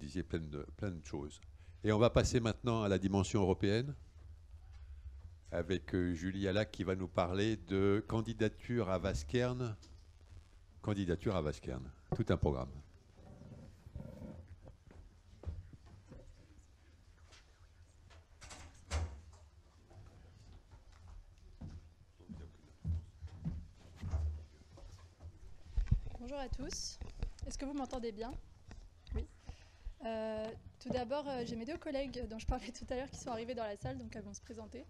disiez plein de choses. Et on va passer maintenant à la dimension européenne avec Julie Alac qui va nous parler de candidature à Vaskern. Candidature à Vaskern, tout un programme. Bonjour à tous. Est-ce que vous m'entendez bien? Oui. Tout d'abord, j'ai mes deux collègues dont je parlais tout à l'heure qui sont arrivés dans la salle, donc elles vont se présenter.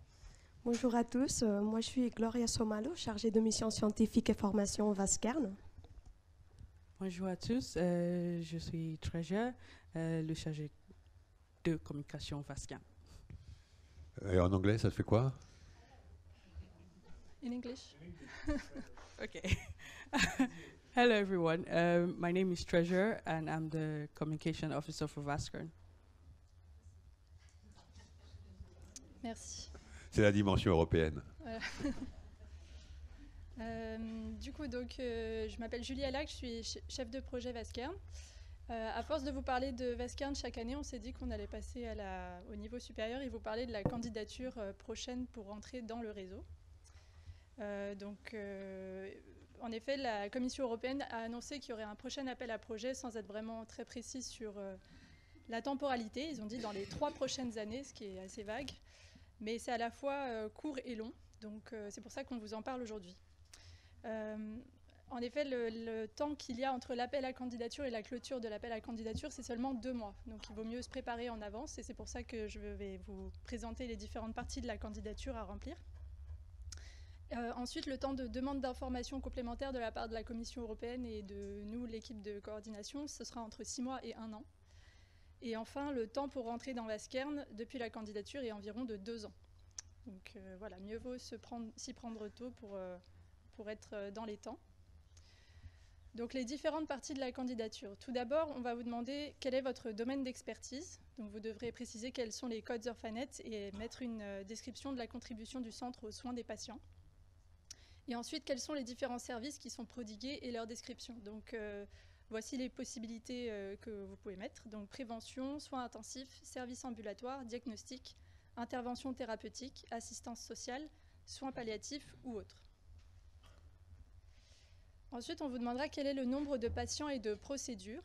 Bonjour à tous, moi je suis Gloria Somalo, chargée de mission scientifique et formation au Vaskern. Bonjour à tous, je suis Treasure, le chargé de communication Vaskern. Et en anglais, ça fait quoi? In English? Okay. Hello everyone, my name is Treasure and I'm the communication officer for Vaskern. Merci. C'est la dimension européenne. Voilà. Du coup, je m'appelle Julie Alac, je suis chef de projet Vaskern. À force de vous parler de Vaskern chaque année, on s'est dit qu'on allait passer au niveau supérieur et vous parler de la candidature prochaine pour entrer dans le réseau. En effet, la Commission européenne a annoncé qu'il y aurait un prochain appel à projet sans être vraiment très précis sur la temporalité. Ils ont dit dans les 3 prochaines années, ce qui est assez vague. Mais c'est à la fois court et long. Donc c'est pour ça qu'on vous en parle aujourd'hui. En effet, le temps qu'il y a entre l'appel à candidature et la clôture de l'appel à candidature, c'est seulement 2 mois. Donc il vaut mieux se préparer en avance. Et c'est pour ça que je vais vous présenter les différentes parties de la candidature à remplir. Ensuite, le temps de demande d'informations complémentaires de la part de la Commission européenne et de nous, l'équipe de coordination, ce sera entre 6 mois et 1 an. Et enfin, le temps pour rentrer dans Vaskern depuis la candidature est environ de 2 ans. Donc voilà, mieux vaut s'y prendre tôt pour être dans les temps. Donc les différentes parties de la candidature. Tout d'abord, on va vous demander quel est votre domaine d'expertise. Donc vous devrez préciser quels sont les codes Orphanet et mettre une description de la contribution du centre aux soins des patients. Et ensuite, quels sont les différents services qui sont prodigués et leur description. Donc, voici les possibilités que vous pouvez mettre. Donc, prévention, soins intensifs, services ambulatoires, diagnostic, intervention thérapeutique, assistance sociale, soins palliatifs ou autres. Ensuite, on vous demandera quel est le nombre de patients et de procédures.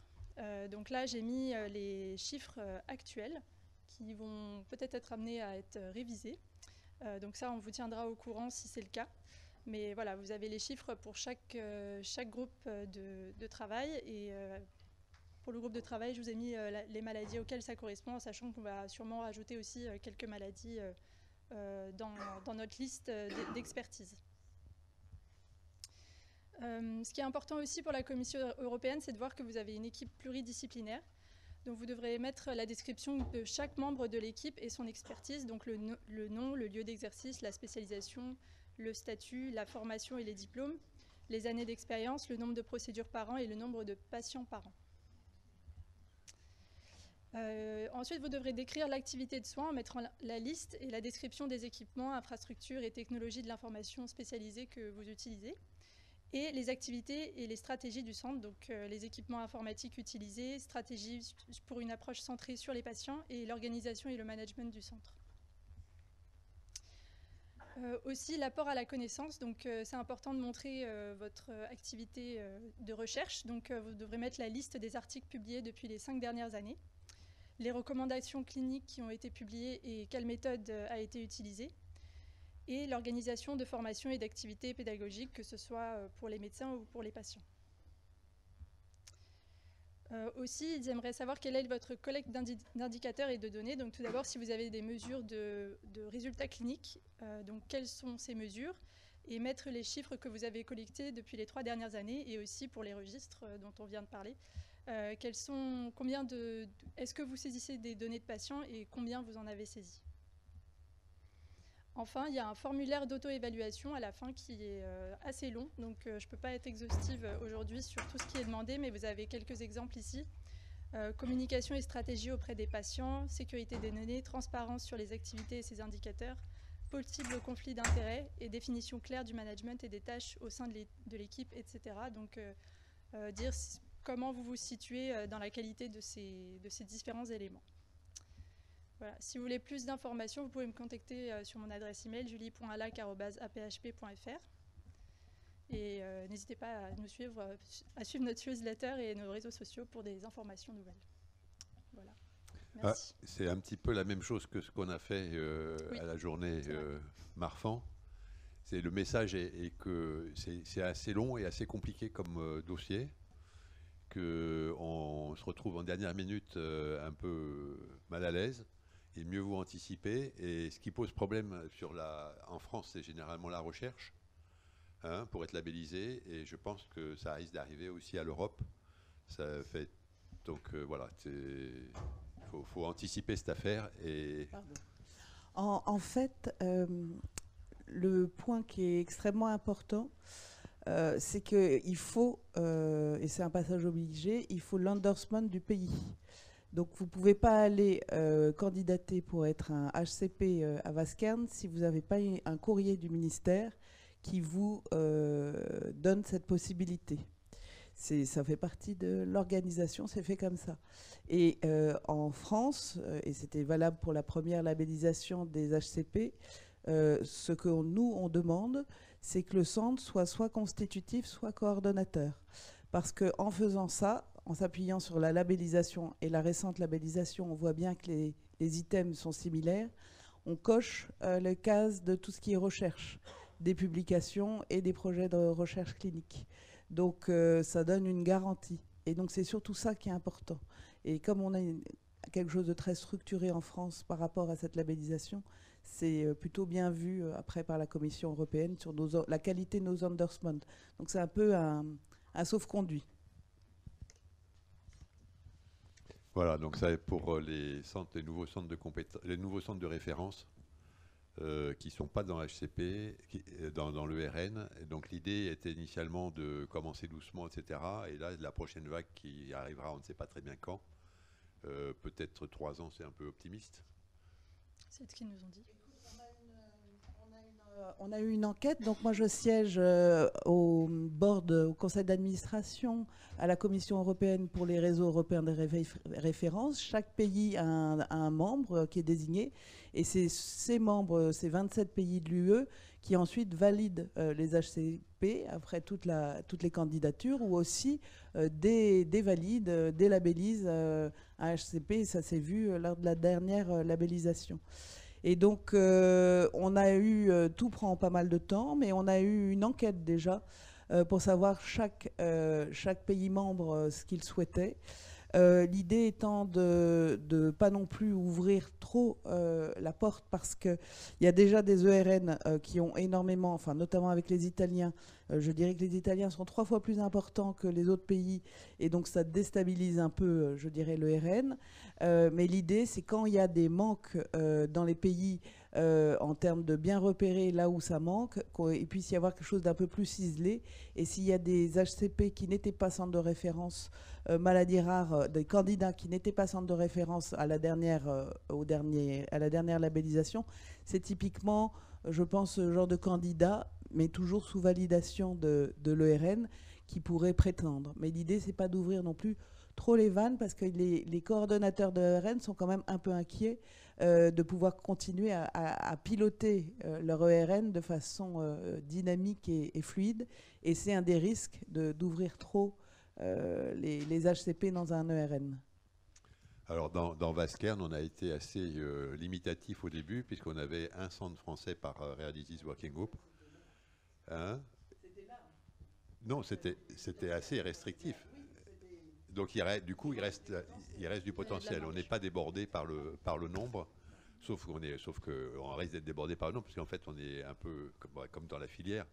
Donc là, j'ai mis les chiffres actuels qui vont peut-être être amenés à être révisés. Donc ça, on vous tiendra au courant si c'est le cas. Mais voilà, vous avez les chiffres pour chaque groupe de travail. Et pour le groupe de travail, je vous ai mis les maladies auxquelles ça correspond, en sachant qu'on va sûrement rajouter aussi quelques maladies dans notre liste d'expertise. Ce qui est important aussi pour la Commission européenne, c'est de voir que vous avez une équipe pluridisciplinaire. Donc vous devrez mettre la description de chaque membre de l'équipe et son expertise, donc le nom, le lieu d'exercice, la spécialisation, le statut, la formation et les diplômes, les années d'expérience, le nombre de procédures par an et le nombre de patients par an. Ensuite, vous devrez décrire l'activité de soins en mettant la liste et la description des équipements, infrastructures et technologies de l'information spécialisées que vous utilisez, et les activités et les stratégies du centre, donc les équipements informatiques utilisés, stratégies pour une approche centrée sur les patients et l'organisation et le management du centre. Aussi l'apport à la connaissance, donc c'est important de montrer votre activité de recherche, donc vous devrez mettre la liste des articles publiés depuis les 5 dernières années, les recommandations cliniques qui ont été publiées et quelle méthode a été utilisée, et l'organisation de formation et d'activités pédagogiques, que ce soit pour les médecins ou pour les patients. Aussi, ils aimeraient savoir quelle est votre collecte d'indicateurs et de données. Donc tout d'abord, si vous avez des mesures de résultats cliniques, donc quelles sont ces mesures, et mettre les chiffres que vous avez collectés depuis les 3 dernières années, et aussi pour les registres dont on vient de parler. Est-ce que vous saisissez des données de patients et combien vous en avez saisi? Enfin, il y a un formulaire d'auto-évaluation à la fin qui est assez long, donc je ne peux pas être exhaustive aujourd'hui sur tout ce qui est demandé, mais vous avez quelques exemples ici. Communication et stratégie auprès des patients, sécurité des données, transparence sur les activités et ses indicateurs, possible conflit d'intérêts et définition claire du management et des tâches au sein de l'équipe, etc. Donc, dire comment vous vous situez dans la qualité de ces différents éléments. Voilà. Si vous voulez plus d'informations, vous pouvez me contacter sur mon adresse email julie.alac@aphp.fr. Et n'hésitez pas à nous suivre, à suivre notre newsletter et nos réseaux sociaux pour des informations nouvelles. Voilà. Merci. C'est un petit peu la même chose que ce qu'on a fait Oui, à la journée Marfan. Le message est que c'est assez long et assez compliqué comme dossier, qu'on se retrouve en dernière minute un peu mal à l'aise. Et mieux vaut anticiper. Et ce qui pose problème en France, c'est généralement la recherche, hein, pour être labellisé. Et je pense que ça risque d'arriver aussi à l'Europe. Donc voilà, faut anticiper cette affaire. Et En fait, le point qui est extrêmement important, c'est qu'il faut, et c'est un passage obligé, il faut l'endorsement du pays. Donc vous ne pouvez pas aller candidater pour être un HCP à Vaskern si vous n'avez pas un courrier du ministère qui vous donne cette possibilité. Ça fait partie de l'organisation, c'est fait comme ça. Et en France, et c'était valable pour la première labellisation des HCP, ce que nous, on demande, c'est que le centre soit constitutif, soit coordonnateur. Parce qu'en faisant ça, en s'appuyant sur la labellisation et la récente labellisation, on voit bien que les items sont similaires. On coche les cases de tout ce qui est recherche, des publications et des projets de recherche clinique. Donc ça donne une garantie. Et donc c'est surtout ça qui est important. Et comme on a quelque chose de très structuré en France par rapport à cette labellisation, c'est plutôt bien vu après par la Commission européenne sur la qualité de nos endorsements. Donc c'est un peu un sauf-conduit. voilà, donc ça est pour les nouveaux centres de référence qui ne sont pas dans HCP, dans l'ERN. Donc l'idée était initialement de commencer doucement, etc. Et là, la prochaine vague qui arrivera, on ne sait pas très bien quand. Peut-être 3 ans, c'est un peu optimiste. C'est ce qu'ils nous ont dit. On a eu une enquête, donc moi je siège au conseil d'administration à la Commission européenne pour les réseaux européens de référence. Chaque pays a un membre qui est désigné et c'est ces membres, ces 27 pays de l'UE qui ensuite valident les HCP après toutes les candidatures ou aussi dévalident, délabellisent un HCP. Ça s'est vu lors de la dernière labellisation. Et donc, on a eu, tout prend pas mal de temps, mais on a eu une enquête déjà pour savoir chaque pays membre ce qu'il souhaitait. L'idée étant de pas non plus ouvrir trop la porte parce qu'il y a déjà des ERN qui ont énormément, enfin notamment avec les Italiens, je dirais que les Italiens sont 3 fois plus importants que les autres pays et donc ça déstabilise un peu, je dirais, l'ERN. Mais l'idée, c'est quand il y a des manques dans les pays en termes de bien repérer là où ça manque, qu'il puisse y avoir quelque chose d'un peu plus ciselé. Et s'il y a des HCP qui n'étaient pas centre de référence maladies rares, des candidats qui n'étaient pas centre de référence à la dernière labellisation, c'est typiquement, je pense, ce genre de candidat, mais toujours sous validation de l'ERN, qui pourrait prétendre. Mais l'idée, c'est pas d'ouvrir non plus trop les vannes parce que les coordonnateurs de l'ERN sont quand même un peu inquiets de pouvoir continuer à piloter leur ERN de façon dynamique et fluide. Et c'est un des risques d'ouvrir trop les HCP dans un ERN. Alors dans Vaskern, on a été assez limitatif au début puisqu'on avait un centre français par Rare Disease Working Group. Hein? Non, c'était assez restrictif. Donc du coup, il reste du potentiel. On n'est pas débordé par le nombre, sauf qu'on risque d'être débordé par le nombre, parce qu'en fait, on est un peu comme dans la filière,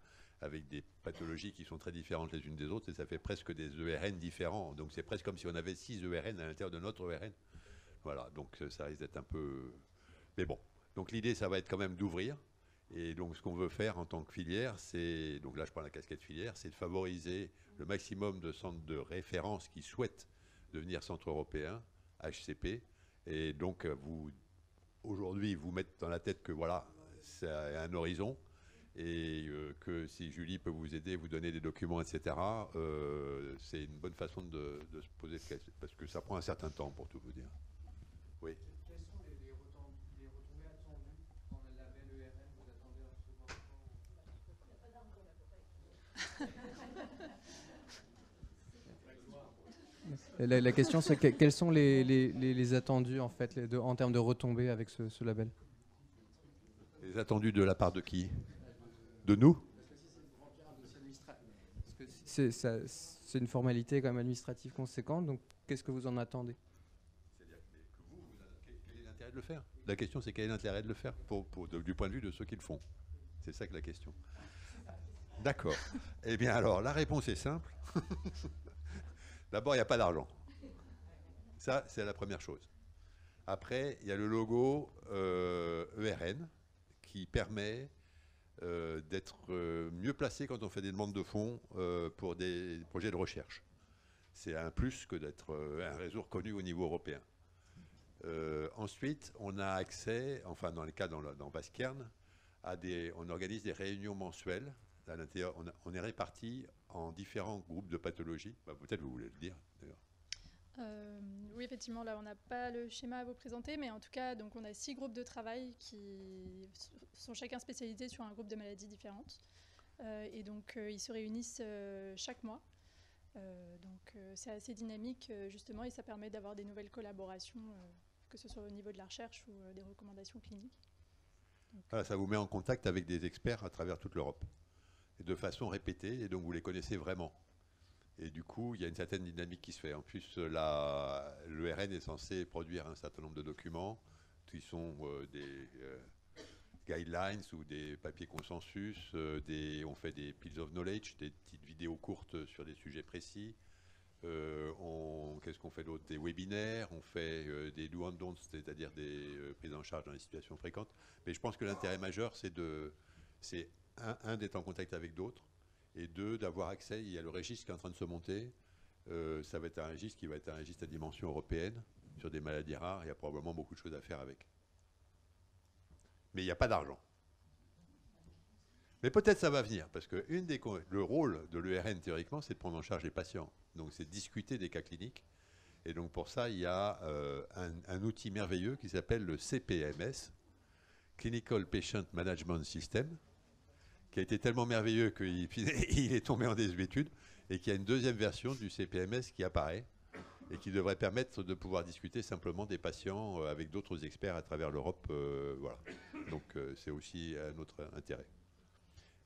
avec des pathologies qui sont très différentes les unes des autres, et ça fait presque des ERN différents. Donc c'est presque comme si on avait 6 ERN à l'intérieur de notre ERN. Voilà, donc ça risque d'être un peu... Mais bon, donc l'idée, ça va être quand même d'ouvrir. Et donc ce qu'on veut faire en tant que filière, donc là je prends la casquette filière, c'est de favoriser le maximum de centres de référence qui souhaitent devenir centre européen, HCP, et donc aujourd'hui vous mettre dans la tête que voilà, c'est un horizon, et que si Julie peut vous aider, vous donner des documents, etc., c'est une bonne façon de se poser le question, parce que ça prend un certain temps pour tout vous dire. Oui. Quelles sont les retombées attendues dans le label ERN? Vous attendez à recevoir La question, c'est quels sont les attendus en fait, en termes de retombées avec ce label? Les attendus de la part de qui? De nous? C'est une formalité quand même administrative conséquente, donc qu'est-ce que vous en attendez? C'est-à-dire quel est l'intérêt de le faire? La question, c'est quel est l'intérêt de le faire du point de vue de ceux qui le font? C'est ça que la question. D'accord. Eh bien alors, la réponse est simple. D'abord, il n'y a pas d'argent. Ça, c'est la première chose. Après, il y a le logo ERN qui permet d'être mieux placé quand on fait des demandes de fonds pour des projets de recherche. C'est un plus que d'être un réseau reconnu au niveau européen. Ensuite, on a accès, enfin dans les cas dans Vaskern, on organise des réunions mensuelles. À l'intérieur, on est répartis en différents groupes de pathologies. Bah, peut-être vous voulez le dire, d'ailleurs. Oui, effectivement, là, on n'a pas le schéma à vous présenter, mais en tout cas, donc, on a 6 groupes de travail qui sont chacun spécialisés sur un groupe de maladies différentes. Et donc, ils se réunissent chaque mois. Donc, c'est assez dynamique, justement, et ça permet d'avoir des nouvelles collaborations, que ce soit au niveau de la recherche ou des recommandations cliniques. Donc, Voilà, ça vous met en contact avec des experts à travers toute l'Europe. Et de façon répétée, et donc vous les connaissez vraiment. Et du coup, il y a une certaine dynamique qui se fait. En plus, l'ERN est censé produire un certain nombre de documents qui sont des guidelines ou des papiers consensus. On fait des pills of knowledge, des petites vidéos courtes sur des sujets précis. Qu'est-ce qu'on fait d'autre? Des webinaires, on fait des do and don'ts, c'est-à-dire des prises en charge dans les situations fréquentes. Mais je pense que l'intérêt majeur, c'est d'être en contact avec d'autres, et 2, d'avoir accès. Il y a le registre qui est en train de se monter. Ça va être un registre qui va être un registre à dimension européenne sur des maladies rares. Il y a probablement beaucoup de choses à faire avec. Mais il n'y a pas d'argent. Mais peut-être ça va venir, parce que le rôle de l'ERN, théoriquement, c'est de prendre en charge les patients. Donc c'est de discuter des cas cliniques. Et donc pour ça, il y a un outil merveilleux qui s'appelle le CPMS, Clinical Patient Management System, qui a été tellement merveilleux qu'il est tombé en désuétude, et qu'il y a une deuxième version du CPMS qui apparaît, et qui devrait permettre de pouvoir discuter simplement des patients avec d'autres experts à travers l'Europe. Voilà. Donc c'est aussi un autre intérêt.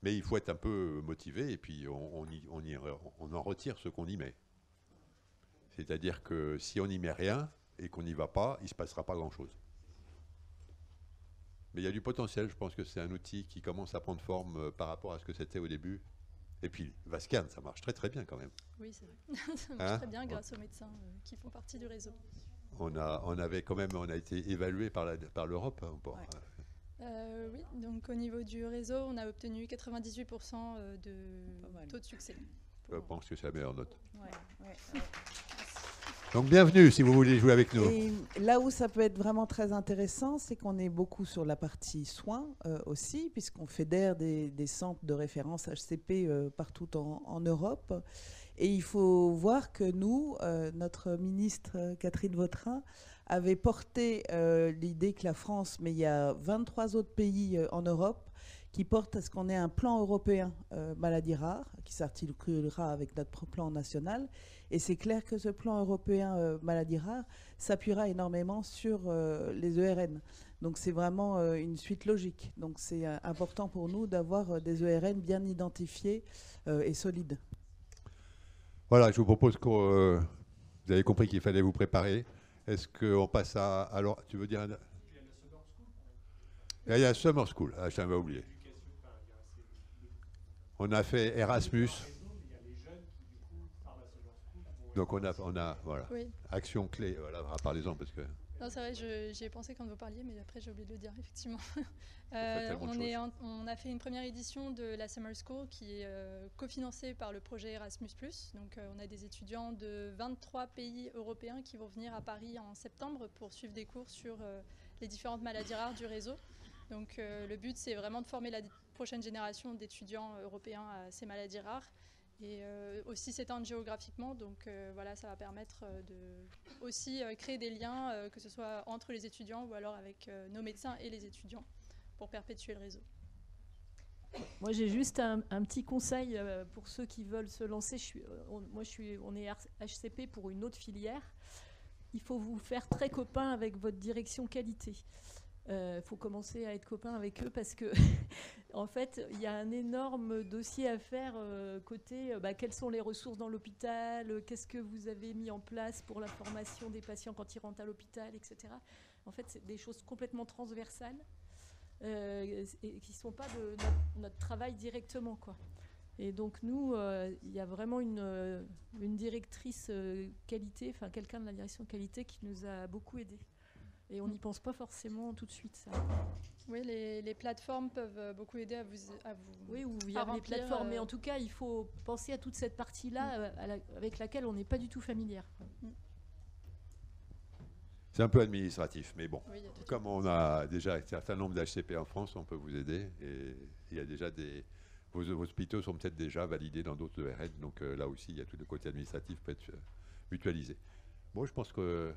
Mais il faut être un peu motivé, et puis on en retire ce qu'on y met. C'est-à-dire que si on n'y met rien et qu'on n'y va pas, il ne se passera pas grand-chose. Mais il y a du potentiel, je pense que c'est un outil qui commence à prendre forme par rapport à ce que c'était au début. Et puis Vaskern, ça marche très très bien quand même. oui, c'est vrai. Ça marche très bien grâce aux médecins qui font partie du réseau. On a été évalué par l'Europe. Oui, donc au niveau du réseau, on a obtenu 98% de taux de succès. Je pense que c'est la meilleure note. Ouais. Donc bienvenue si vous voulez jouer avec nous. Et là où ça peut être vraiment très intéressant, c'est qu'on est beaucoup sur la partie soins aussi, puisqu'on fédère des centres de référence HCP partout en Europe. Et il faut voir que nous, notre ministre Catherine Vautrin, avait porté l'idée que la France, mais il y a 23 autres pays en Europe, qui portent à ce qu'on ait un plan européen maladies rares, qui s'articulera avec notre plan national. Et c'est clair que ce plan européen maladies rares s'appuiera énormément sur les ERN. Donc c'est vraiment une suite logique. Donc c'est important pour nous d'avoir des ERN bien identifiés et solides. Voilà, je vous propose que vous avez compris qu'il fallait vous préparer. Est-ce qu'on passe à... Alors, tu veux dire... Il y a Summer School. Ah, je t'avais oublié. On a fait Erasmus. Donc on a voilà, Oui. action clé. Voilà, parlez-en parce que... Non, c'est vrai, j'y ai pensé quand vous parliez, mais après j'ai oublié de le dire, effectivement. tellement de choses. On a fait une première édition de la Summer School qui est cofinancée par le projet Erasmus+. Donc on a des étudiants de 23 pays européens qui vont venir à Paris en septembre pour suivre des cours sur les différentes maladies rares du réseau. Donc le but, c'est vraiment de former la prochaine génération d'étudiants européens à ces maladies rares et aussi s'étendre géographiquement. Donc voilà, ça va permettre de aussi créer des liens, que ce soit entre les étudiants ou alors avec nos médecins et les étudiants pour perpétuer le réseau. Moi, j'ai juste un petit conseil pour ceux qui veulent se lancer. On est HCP pour une autre filière. Il faut vous faire très copain avec votre direction qualité. Il faut commencer à être copain avec eux parce que, en fait, il y a un énorme dossier à faire côté quelles sont les ressources dans l'hôpital, qu'est-ce que vous avez mis en place pour la formation des patients quand ils rentrent à l'hôpital, etc. En fait, c'est des choses complètement transversales. Et qui ne sont pas de notre travail directement, quoi. Et donc nous, il y a vraiment une directrice qualité, enfin quelqu'un de la direction qualité qui nous a beaucoup aidés. Et on n'y pense pas forcément tout de suite, ça. Oui, les plateformes peuvent beaucoup aider à vous oui, ou via les plateformes. Mais en tout cas, il faut penser à toute cette partie-là avec laquelle on n'est pas du tout familière. C'est un peu administratif, mais bon, oui, comme on a déjà un certain nombre d'HCP en France, on peut vous aider. Et il y a déjà vos hôpitaux sont peut-être déjà validés dans d'autres ERN, donc là aussi, il y a tout le côté administratif peut être mutualisé. Bon, je pense que